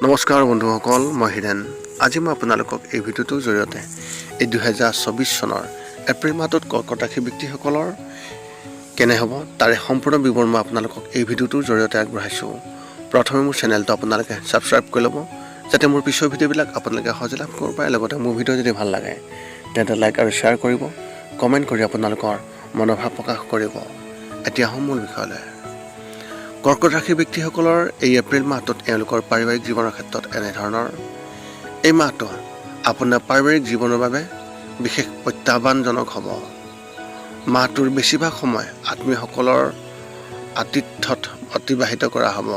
নমস্কাৰ বন্ধুসকল, মই হিৰেণ। আজি মই আপোনালোকক এই ভিডিঅ'টোৰ জৰিয়তে এই 2024 চনৰ এপ্ৰিল মাহটোত কৰ্কট ৰাশি ব্যক্তিসকলৰ কেনে হ'ব তাৰে সম্পূৰ্ণ বিৱৰণ মই আপোনালোকক এই ভিডিঅ'টোৰ জৰিয়তে আগবঢ়াইছোঁ। প্ৰথমে মোৰ চেনেলটো আপোনালোকে ছাবস্ক্ৰাইব কৰি ল'ব, যাতে মোৰ পিছৰ ভিডিঅ'বিলাক আপোনালোকে সহজে লাভ কৰিব পাৰে। লগতে মোৰ ভিডিঅ' যদি ভাল লাগে তেন্তে লাইক আৰু শ্বেয়াৰ কৰিব, কমেণ্ট কৰি আপোনালোকৰ মনোভাৱ প্ৰকাশ কৰিব। এতিয়া আহোঁ মূল বিষয়লৈ। কৰ্কট ৰাশি ব্যক্তিসকলৰ এই এপ্ৰিল মাহটোত এওঁলোকৰ পাৰিবাৰিক জীৱনৰ ক্ষেত্ৰত এনেধৰণৰ। এই মাহটো আপোনাৰ পাৰিবাৰিক জীৱনৰ বাবে বিশেষ প্ৰত্যাহ্বানজনক হ'ব। মাহটোৰ বেছিভাগ সময় আত্মীয়সকলৰ আতিথ্যত অতিবাহিত কৰা হ'ব।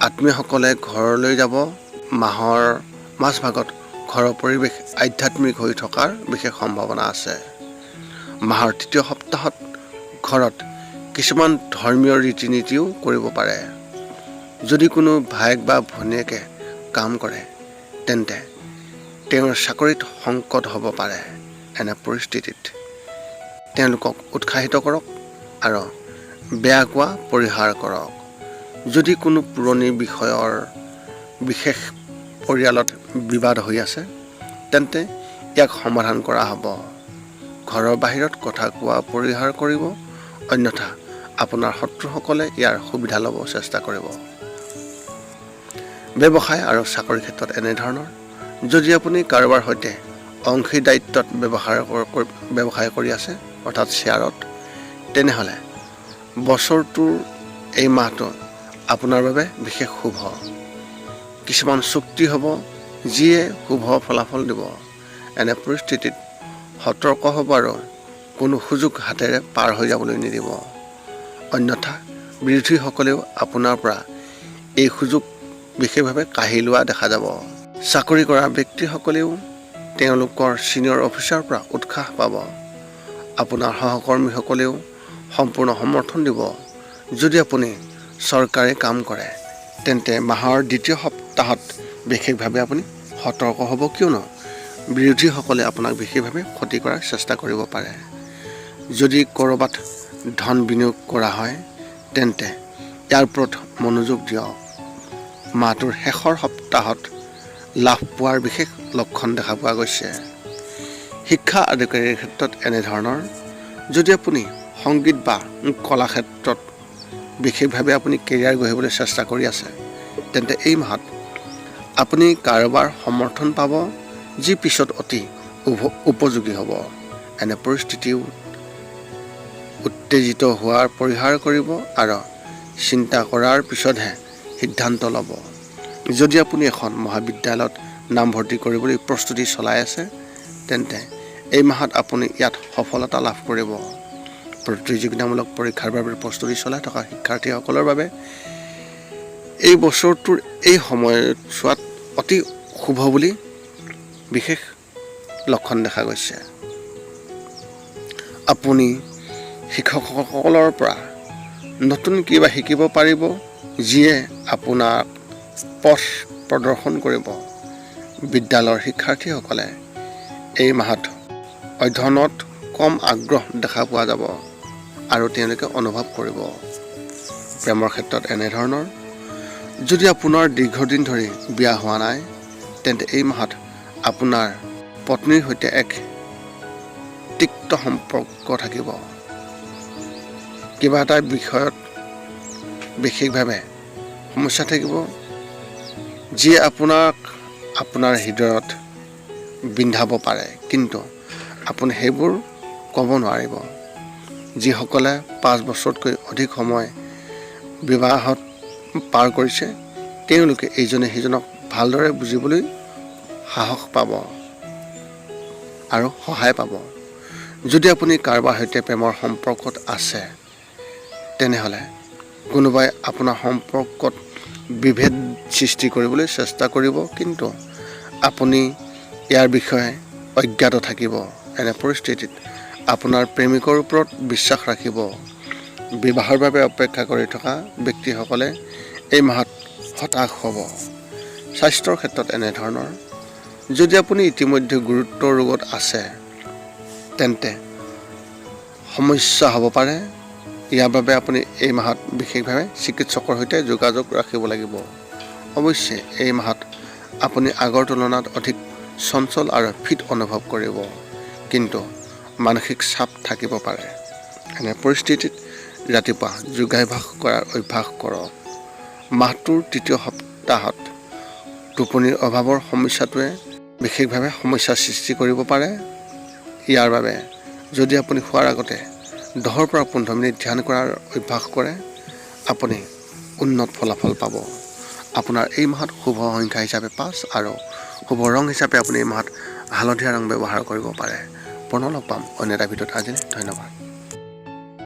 আত্মীয়সকলে ঘৰলৈ যাব। মাহৰ মাজভাগত ঘৰৰ পৰিৱেশ আধ্যাত্মিক হৈ থকাৰ বিশেষ সম্ভাৱনা আছে। মাহৰ তৃতীয় সপ্তাহত ঘৰত কিছুমান ধৰ্মীয় ৰীতি নীতিও কৰিব পাৰে। যদি কোনো ভায়েক বা ভনীয়েকে কাম কৰে তেন্তে তেওঁৰ চাকৰিত সংকট হ'ব পাৰে। এনে পৰিস্থিতিত তেওঁলোকক উৎসাহিত কৰক আৰু বেয়া কোৱা পৰিহাৰ কৰক। যদি কোনো পুৰণি বিষয়ৰ বিশেষ পৰিয়ালত বিবাদ হৈ আছে তেন্তে ইয়াক সমাধান কৰা হ'ব। ঘৰৰ বাহিৰত কথা কোৱা পৰিহাৰ কৰিব, অন্যথা আপোনাৰ শত্ৰুসকলে ইয়াৰ সুবিধা ল'ব চেষ্টা কৰিব। ব্যৱসায় আৰু চাকৰিৰ ক্ষেত্ৰত এনেধৰণৰ। যদি আপুনি কাৰোবাৰ সৈতে অংশীদাৰিত্বত ব্যৱসায় কৰি আছে, অৰ্থাৎ শ্বেয়াৰত, তেনেহ'লে বছৰটোৰ এই মাহটো আপোনাৰ বাবে বিশেষ শুভ। কিছুমান চুক্তি হ'ব যিয়ে শুভ ফলাফল দিব। এনে পৰিস্থিতিত সতৰ্ক হ'ব আৰু কোনো সুযোগ হাতেৰে পাৰ হৈ যাবলৈ নিদিব। অন্যথা বিৰোধীসকলেও আপোনাৰ পৰা এই সুযোগ বিশেষভাৱে কাঢ়ি লোৱা দেখা যাব। চাকৰি কৰা ব্যক্তিসকলেও তেওঁলোকৰ ছিনিয়ৰ অফিচাৰৰ পৰা উৎসাহ পাব। আপোনাৰ সহকৰ্মীসকলেও সম্পূৰ্ণ সমৰ্থন দিব। যদি আপুনি চৰকাৰী কাম কৰে তেন্তে মাহৰ দ্বিতীয় সপ্তাহত বিশেষভাৱে আপুনি সতৰ্ক হ'ব, কিয়নো বিৰোধীসকলে আপোনাক বিশেষভাৱে ক্ষতি কৰাৰ চেষ্টা কৰিব পাৰে। যদি ক'ৰবাত ধন বিনিয়োগ কৰা হয় তেন্তে ইয়াৰ ওপৰত মনোযোগ দিয়ক। মাহটোৰ শেষৰ সপ্তাহত লাভ পোৱাৰ বিশেষ লক্ষণ দেখা পোৱা গৈছে। শিক্ষা আদিকাৰীৰ ক্ষেত্ৰত এনেধৰণৰ। যদি আপুনি সংগীত বা কলা ক্ষেত্ৰত বিশেষভাৱে আপুনি কেৰিয়াৰ গঢ়িবলৈ চেষ্টা কৰি আছে তেন্তে এই মাহত আপুনি কাৰোবাৰ সমৰ্থন পাব, যি পিছত অতি উপযোগী হ'ব। এনে পৰিস্থিতিও উত্তেজিত হোৱাৰ পৰিহাৰ কৰিব আৰু চিন্তা কৰাৰ পিছতহে সিদ্ধান্ত ল'ব। যদি আপুনি এখন মহাবিদ্যালয়ত নামভৰ্তি কৰিবলৈ প্ৰস্তুতি চলাই আছে তেন্তে এই মাহত আপুনি ইয়াত সফলতা লাভ কৰিব। প্ৰতিযোগিতামূলক পৰীক্ষাৰ বাবে প্ৰস্তুতি চলাই থকা শিক্ষাৰ্থীসকলৰ বাবে এই বছৰটোৰ এই সময়ছোৱাত অতি শুভ বুলি বিশেষ লক্ষণ দেখা গৈছে। আপুনি শিক্ষকসকলৰ পৰা নতুন কিবা শিকিব পাৰিব, যিয়ে আপোনাক পথ প্ৰদৰ্শন কৰিব। বিদ্যালয়ৰ শিক্ষাৰ্থীসকলে এই মাহত অধ্যয়নত কম আগ্ৰহ দেখা পোৱা যাব আৰু তেওঁলোকে অনুভৱ কৰিব। প্ৰেমৰ ক্ষেত্ৰত এনেধৰণৰ। যদি আপোনাৰ দীৰ্ঘদিন ধৰি বিয়া হোৱা নাই তেন্তে এই মাহত আপোনাৰ পত্নীৰ সৈতে এক তিক্ত সম্পৰ্ক থাকিব। কিবা এটা বিষয়ত বিশেষভাৱে সমস্যা থাকিব, যিয়ে আপোনাক আপোনাৰ হৃদয়ত বিন্ধাব পাৰে, কিন্তু আপুনি সেইবোৰ ক'ব নোৱাৰিব। যিসকলে 5 বছৰতকৈ অধিক সময় বিবাহত পাৰ কৰিছে তেওঁলোকে ইজনে সিজনক ভালদৰে বুজিবলৈ সাহস পাব আৰু সহায় পাব। যদি আপুনি কাৰোবাৰ সৈতে প্ৰেমৰ সম্পৰ্কত আছে তেনেহ'লে কোনোবাই আপোনাৰ সম্পৰ্কত বিভেদ সৃষ্টি কৰিবলৈ চেষ্টা কৰিব, কিন্তু আপুনি ইয়াৰ বিষয়ে অজ্ঞাত থাকিব। এনে পৰিস্থিতিত আপোনাৰ প্ৰেমিকৰ ওপৰত বিশ্বাস ৰাখিব। বিবাহৰ বাবে অপেক্ষা কৰি থকা ব্যক্তিসকলে এই মাহত হতাশ হ'ব। স্বাস্থ্যৰ ক্ষেত্ৰত এনেধৰণৰ। যদি আপুনি ইতিমধ্যে গুৰুতৰ ৰোগত আছে তেন্তে সমস্যা হ'ব পাৰে। ইয়াৰ বাবে আপুনি এই মাহত বিশেষভাৱে চিকিৎসকৰ সৈতে যোগাযোগ ৰাখিব লাগিব। অৱশ্যে এই মাহত আপুনি আগৰ তুলনাত অধিক চঞ্চল আৰু ফিট অনুভৱ কৰিব, কিন্তু মানসিক চাপ থাকিব পাৰে। এনে পৰিস্থিতিত ৰাতিপুৱা যোগাভ্যাস কৰাৰ অভ্যাস কৰক। মাহটোৰ তৃতীয় সপ্তাহত টোপনিৰ অভাৱৰ সমস্যাটোৱে বিশেষভাৱে সমস্যাৰ সৃষ্টি কৰিব পাৰে। ইয়াৰ বাবে যদি আপুনি শোৱাৰ আগতে 10 পৰা 15 মিনিট ধ্যান কৰাৰ অভ্যাস কৰে, আপুনি উন্নত ফলাফল পাব। আপোনাৰ এই মাহত শুভ সংখ্যা হিচাপে 5 আৰু শুভ ৰং হিচাপে আপুনি এই মাহত হালধীয়া ৰং ব্যৱহাৰ কৰিব পাৰে। পুনৰ লগ পাম অন্য এটা ভিডিঅ'ত। আজিলৈ ধন্যবাদ।